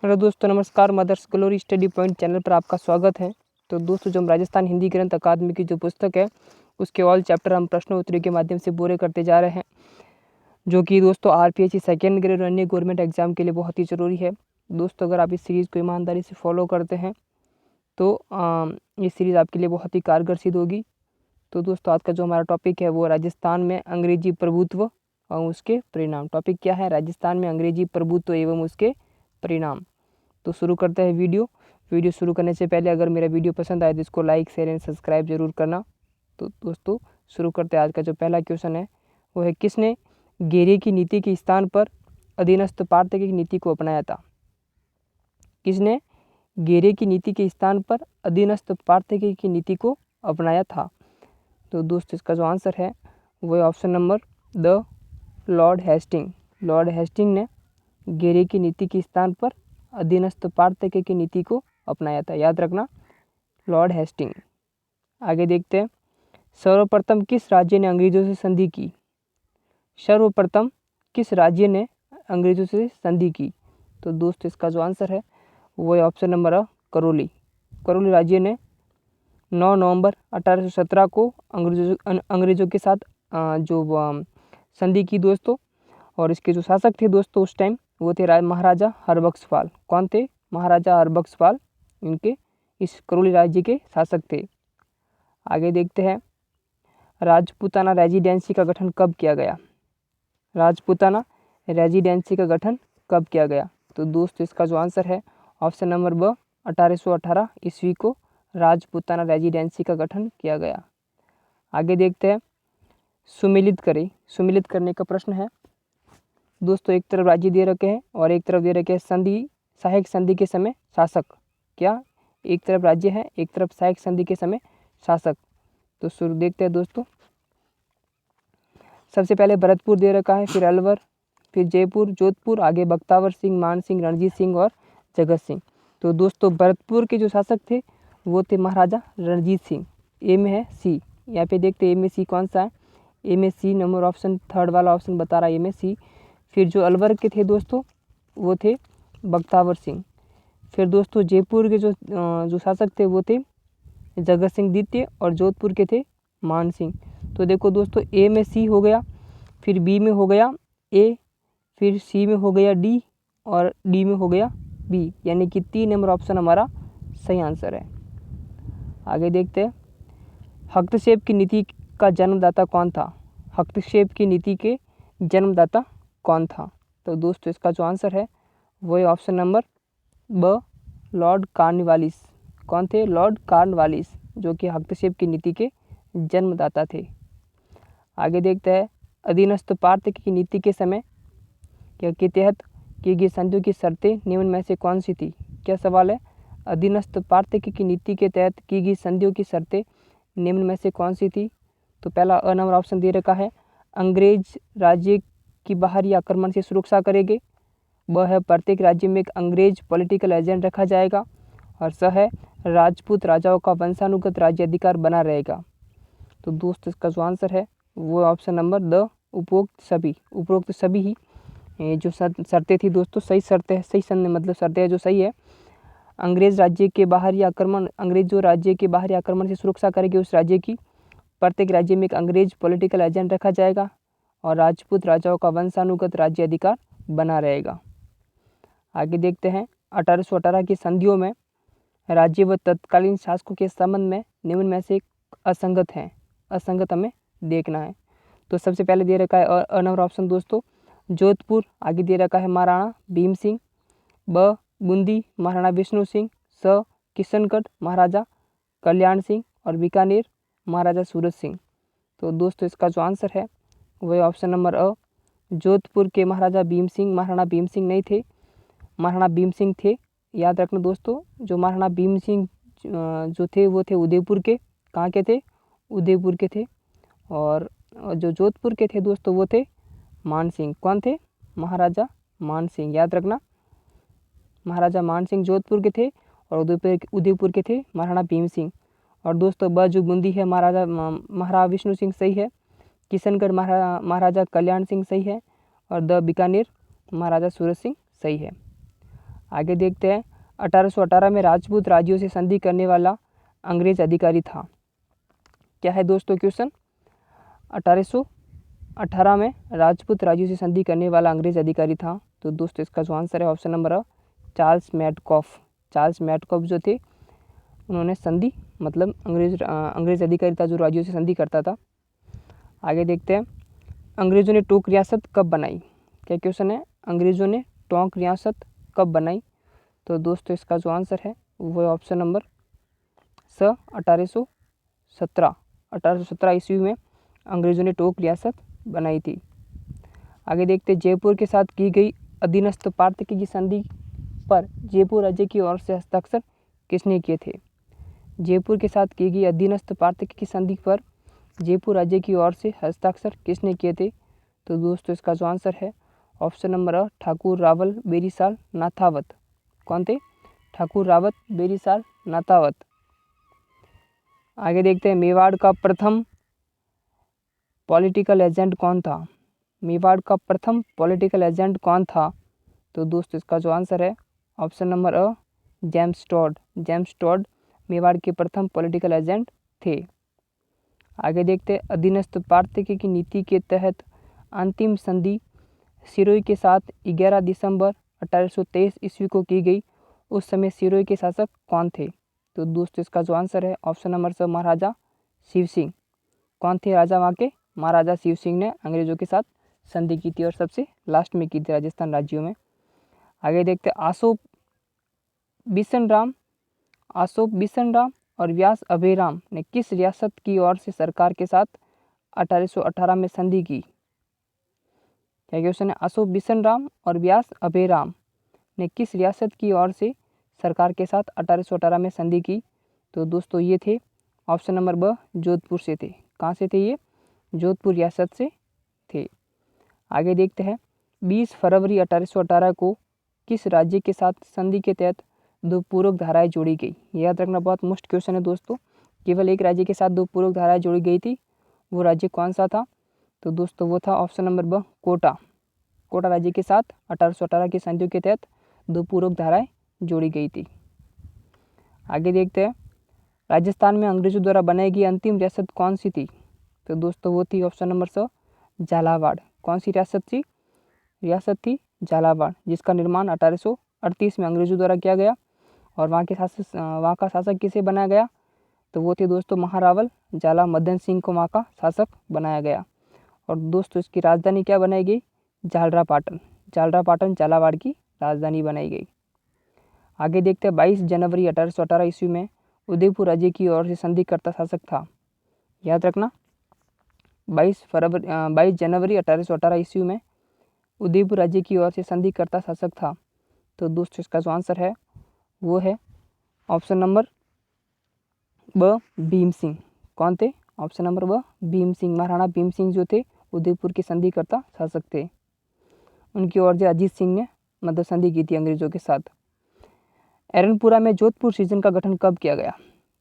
Hello दोस्तों, नमस्कार। Mother's Glory Study Point channel पर आपका स्वागत है। तो दोस्तों, जो हम राजस्थान हिंदी ग्रंथ अकादमी की जो पुस्तक है उसके ऑल चैप्टर हम प्रश्न उत्तरी के माध्यम से पूरे करते जा रहे हैं, जो कि दोस्तों आरपीएससी सेकेंड ग्रेड और अन्य गवर्नमेंट एग्जाम के लिए बहुत ही ज़रूरी है। दोस्तों, अगर आप इस सीरीज़ को ईमानदारी से फॉलो करते हैं तो ये सीरीज़ आपके लिए बहुत ही कारगर सिद्ध होगी। तो दोस्तों, आज का जो हमारा टॉपिक है वो राजस्थान में अंग्रेजी प्रभुत्व और उसके परिणाम। टॉपिक क्या है? राजस्थान में अंग्रेजी प्रभुत्व एवं उसके परिणाम। तो शुरू करते हैं वीडियो शुरू करने से पहले अगर मेरा वीडियो पसंद आए तो इसको लाइक, शेयर एंड सब्सक्राइब जरूर करना। तो दोस्तों, शुरू करते हैं। आज का जो पहला क्वेश्चन है वो है, किसने घेरे की नीति के स्थान पर अधीनस्थ पार्थिक की नीति को अपनाया था? किसने घेरे की नीति के स्थान पर अधीनस्थ पार्थिक की नीति को अपनाया था? तो दोस्तों, इसका जो आंसर है वो है option number the Lord Hasting. Lord Hasting ने घेरे की नीति के स्थान पर अधीनस्थ पार्थिक की नीति को अपनाया था। याद रखना, लॉर्ड हेस्टिंग। आगे देखते हैं, सर्वप्रथम किस राज्य ने अंग्रेजों से संधि की? सर्वप्रथम किस राज्य ने अंग्रेजों से संधि की? तो दोस्तों, इसका जो आंसर है वो है ऑप्शन नंबर करौली। करौली राज्य ने 9 नवंबर 1817 को अंग्रेजों के साथ जो संधि की दोस्तों। और इसके जो शासक थे दोस्तों उस टाइम वो थे महाराजा हरबख्शपाल। कौन थे? महाराजा हरबख्शपाल इनके इस करौली राज्य के शासक थे। आगे देखते हैं, राजपूताना रेजिडेंसी का गठन कब किया गया? राजपूताना रेजिडेंसी का गठन कब किया गया? तो दोस्तों, इसका जो आंसर है ऑप्शन नंबर ब 1818 ईस्वी को राजपूताना रेजिडेंसी का गठन किया गया। आगे देखते हैं, सुमेलित करें। सुमेलित करने का प्रश्न है दोस्तों। एक तरफ राज्य दे रखे हैं और एक तरफ दे रखे हैं संधि, सहायक संधि के समय शासक। क्या? एक तरफ राज्य है, एक तरफ सहायक संधि के समय शासक। तो शुरू देखते हैं दोस्तों। सबसे पहले भरतपुर दे रखा है, फिर अलवर, फिर जयपुर, जोधपुर, आगे बख्तावर सिंह, मान सिंह, रणजीत सिंह और जगत सिंह। तो दोस्तों, भरतपुर के जो शासक थे वो थे महाराजा रणजीत सिंह। ए में है सी। यहाँ पे देखते हैं ए में सी कौन सा है। ए में सी नंबर ऑप्शन थर्ड वाला ऑप्शन बता रहा है ए में सी। फिर जो अलवर के थे दोस्तों वो थे बख्तावर सिंह। फिर दोस्तों जयपुर के जो शासक थे वो थे जगत सिंह द्वितीय और जोधपुर के थे मान सिंह। तो देखो दोस्तों, ए में सी हो गया, फिर बी में हो गया ए, फिर सी में हो गया डी और डी में हो गया बी, यानी कि 3 नंबर ऑप्शन हमारा सही आंसर है। आगे देखते हैं, हस्तक्षेप की नीति का जन्मदाता कौन था? हस्तक्षेप की नीति के जन्मदाता कौन था? तो दोस्तों, इसका जो आंसर है वो है ऑप्शन नंबर ब लॉर्ड कॉर्नवालिस। कौन थे? लॉर्ड कॉर्नवालिस, जो कि हस्तक्षेप की नीति के जन्मदाता थे। आगे देखते हैं, अधीनस्थ पार्थिक की नीति के समय के तहत की गई संधियों की शर्तें निम्न में से कौन सी थी? क्या सवाल है? अधीनस्थ पार्थिक की नीति के तहत की गई संधियों की शर्तें निम्न में से कौन सी थी? तो पहला अ नंबर ऑप्शन दे रखा है, अंग्रेज राज्य की बाहरी आक्रमण से सुरक्षा करेंगे। ब है, प्रत्येक राज्य में एक अंग्रेज पॉलिटिकल एजेंट रखा जाएगा। और स है, राजपूत राजाओं का वंशानुगत राज्य अधिकार बना रहेगा। तो दोस्त, इसका जो आंसर है वो ऑप्शन नंबर द उपरोक्त सभी ही जो शर्तें थी दोस्तों सही शर्तें है, सही संधि मतलब शर्तें है जो सही है। अंग्रेज राज्य के बाहरी आक्रमण, अंग्रेज जो राज्य के बाहरी आक्रमण से सुरक्षा करेगी उस राज्य की, प्रत्येक राज्य में एक अंग्रेज पॉलिटिकल एजेंट रखा जाएगा और राजपूत राजाओं का वंशानुगत राज्य अधिकार बना रहेगा। आगे देखते हैं, 1818 की संधियों में राज्य व तत्कालीन शासकों के संबंध में निम्न में से असंगत है। असंगत हमें देखना है। तो सबसे पहले दे रखा है अ नंबर ऑप्शन दोस्तों जोधपुर, आगे दे रखा है महाराणा भीम सिंह, ब बूंदी महाराणा विष्णु सिंह, स किशनगढ़ महाराजा कल्याण सिंह और बीकानेर महाराजा सूरज सिंह। तो दोस्तों, इसका जो आंसर है वह ऑप्शन नंबर अ जोधपुर के महाराजा भीम सिंह। महाराणा भीम सिंह नहीं थे, महाराणा भीम सिंह थे। याद रखना दोस्तों, जो महाराणा भीम सिंह जो थे वो थे उदयपुर के। कहाँ के थे? उदयपुर के थे। और जो जोधपुर के थे दोस्तों वो थे मान सिंह। कौन थे? महाराजा मान सिंह। याद रखना, महाराजा मान सिंह जोधपुर के थे और उदयपुर के थे महाराणा भीम सिंह। और दोस्तों ब जो बूंदी है महाराजा विष्णु सिंह सही है, किशनगढ़ महाराजा कल्याण सिंह सही है और द बीकानेर महाराजा सूरज सिंह सही है। आगे देखते हैं 1818 में राजपूत राज्यों से संधि करने वाला अंग्रेज अधिकारी था। क्या है दोस्तों क्वेश्चन? 1818 में राजपूत राज्यों से संधि करने वाला अंग्रेज अधिकारी था। तो दोस्तों इसका जो आंसर है ऑप्शन नंबर चार्ल्स मैडकॉफ। चार्ल्स मैडकॉफ जो थे उन्होंने संधि मतलब अंग्रेज अधिकारी था जो राज्यों से संधि करता था। आगे देखते हैं अंग्रेज़ों ने टोंक रियासत कब बनाई? क्या क्वेश्चन है? अंग्रेज़ों ने टोंक रियासत कब बनाई? तो दोस्तों इसका जो आंसर है वो है ऑप्शन नंबर 1817 ईस्वी में अंग्रेज़ों ने टोंक रियासत बनाई थी। आगे देखते जयपुर के साथ की गई अधीनस्थ पार्थक्य की संधि पर जयपुर राज्य की ओर से हस्ताक्षर किसने किए थे? जयपुर के साथ की गई अधीनस्थ पार्थक्य की संधि पर जयपुर राज्य की ओर से हस्ताक्षर किसने किए थे? तो दोस्तों इसका जो आंसर है ऑप्शन नंबर ठाकुर रावल बेरीसाल नाथावत। कौन थे? ठाकुर रावत बेरीसाल नाथावत। आगे देखते हैं मेवाड़ का प्रथम पॉलिटिकल एजेंट कौन था? मेवाड़ का प्रथम पॉलिटिकल एजेंट कौन था? तो दोस्तों इसका जो आंसर है option number James Tod. James Tod Mewar के प्रथम पॉलिटिकल एजेंट थे। आगे देखते अधीनस्थ पार्थक्य की नीति के तहत अंतिम संधि सिरोही के साथ 11 दिसंबर 1823 ईस्वी को की गई। उस समय सिरोही के शासक कौन थे? तो दोस्तों इसका जो आंसर है ऑप्शन नंबर स महाराजा शिव सिंह। कौन थे राजा वहाँ के? महाराजा शिव सिंह ने अंग्रेजों के साथ संधि की थी और सबसे लास्ट में की थी राजस्थान राज्यों में। आगे देखते आशोक बिशन राम और व्यास अभयराम ने किस रियासत की ओर से सरकार के साथ 1818 में संधि की? क्या क्वेश्चन है? अशोक बिशन राम और व्यास अभयराम ने किस रियासत की ओर से सरकार के साथ 1818 में संधि की? तो दोस्तों ये थे ऑप्शन नंबर ब जोधपुर से थे। कहाँ से थे ये? जोधपुर रियासत से थे। आगे देखते हैं 20 फरवरी 1818 को किस राज्य के साथ संधि के तहत दो पूरक धाराएं जोड़ी गई? याद रखना बहुत मुश्किल क्वेश्चन है दोस्तों। केवल एक राज्य के साथ दो पूरक धाराएं जोड़ी गई थी, वो राज्य कौन सा था? तो दोस्तों वो था ऑप्शन नंबर ब कोटा। कोटा राज्य के साथ 1818 की संधियों के तहत दो पूरक धाराएं जोड़ी गई थी। आगे देखते हैं राजस्थान में अंग्रेजों द्वारा बनाई गई अंतिम रियासत कौन सी थी? तो दोस्तों वो थी ऑप्शन नंबर स झालावाड़। कौन सी रियासत थी? रियासत थी झालावाड़, जिसका निर्माण 1838 में अंग्रेजों द्वारा किया गया। और वहाँ का शासक किसे बनाया गया? तो वो थे दोस्तों महारावल जाला मदन सिंह को वहाँ का शासक बनाया गया। और दोस्तों इसकी राजधानी क्या बनाई गई? झालरापाटन। झालरापाटन झालावाड़ की राजधानी बनाई गई। आगे देखते हैं 22 जनवरी 1818 ईस्वी में उदयपुर राज्य की ओर से संधिकर्ता शासक था। याद रखना 22 जनवरी 1818 ईस्वी में उदयपुर राज्य की ओर से संधिकर्ता शासक था। तो दोस्तों इसका जो आंसर है वो है ऑप्शन नंबर ब भीम सिंह। कौन थे? ऑप्शन नंबर ब भीम सिंह। महाराणा भीम सिंह जो थे उदयपुर के संधिकर्ता शासक थे। उनकी ओर से अजीत सिंह ने मतलब संधि की थी अंग्रेजों के साथ। एरनपुरा में जोधपुर सीजन का गठन कब किया गया?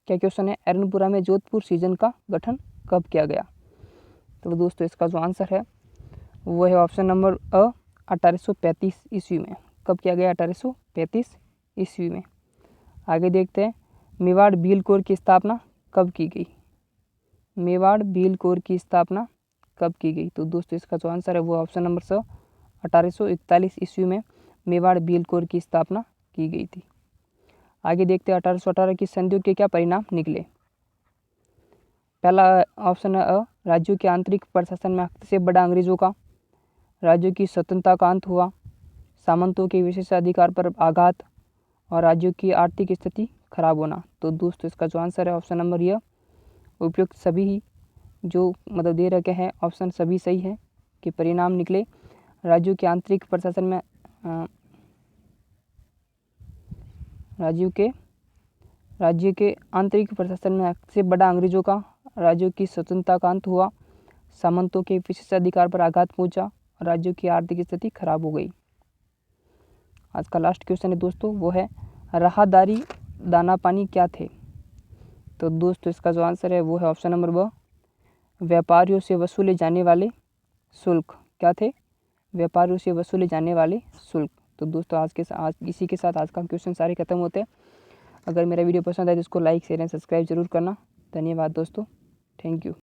क्या क्वेश्चन है? एरनपुरा में जोधपुर सीजन का गठन कब किया गया? तो दोस्तों इसका जो आंसर है वो है ऑप्शन नंबर अ 1835 ईस्वी में। कब किया गया? 1835 ईस्वी में। आगे देखते हैं मेवाड़ भील कोर की स्थापना कब की गई? मेवाड़ भील कोर की स्थापना कब की गई? तो दोस्तों इसका जो आंसर है वो ऑप्शन नंबर स 1841 ईस्वी में मेवाड़ भील कोर की स्थापना की गई थी। आगे देखते हैं 1818 की संधियों के क्या परिणाम निकले? पहला ऑप्शन है अ राज्यों के आंतरिक प्रशासन में हस्तक्षेप बढ़ा अंग्रेजों का, राज्यों की स्वतंत्रता का अंत हुआ, सामंतों के विशेषाधिकार पर आघात और राज्यों की आर्थिक स्थिति खराब होना। तो दोस्तों इसका जो आंसर है ऑप्शन नंबर यह उपयुक्त सभी ही जो मतलब दे रखे हैं ऑप्शन सभी सही है कि परिणाम निकले राज्यों के आंतरिक प्रशासन में राज्य के आंतरिक प्रशासन में हस्तक्षेप बढ़ा अंग्रेजों का, राज्यों की स्वतंत्रता का अंत हुआ, सामंतों के विशेषाधिकार पर आघात पहुंचा, राज्यों की आर्थिक स्थिति खराब हो गई। आज का लास्ट क्वेश्चन है दोस्तों वो है राहदारी दाना पानी क्या थे? तो दोस्तों इसका जो आंसर है वो है ऑप्शन नंबर ब व्यापारियों से वसूले जाने वाले शुल्क। क्या थे? व्यापारियों से वसूले जाने वाले शुल्क। तो दोस्तों आज इसी के साथ आज का क्वेश्चन सारे खत्म होते हैं। अगर मेरा वीडियो पसंद आए तो इसको लाइक शेयर एंड सब्सक्राइब जरूर करना। धन्यवाद दोस्तों, थैंक यू।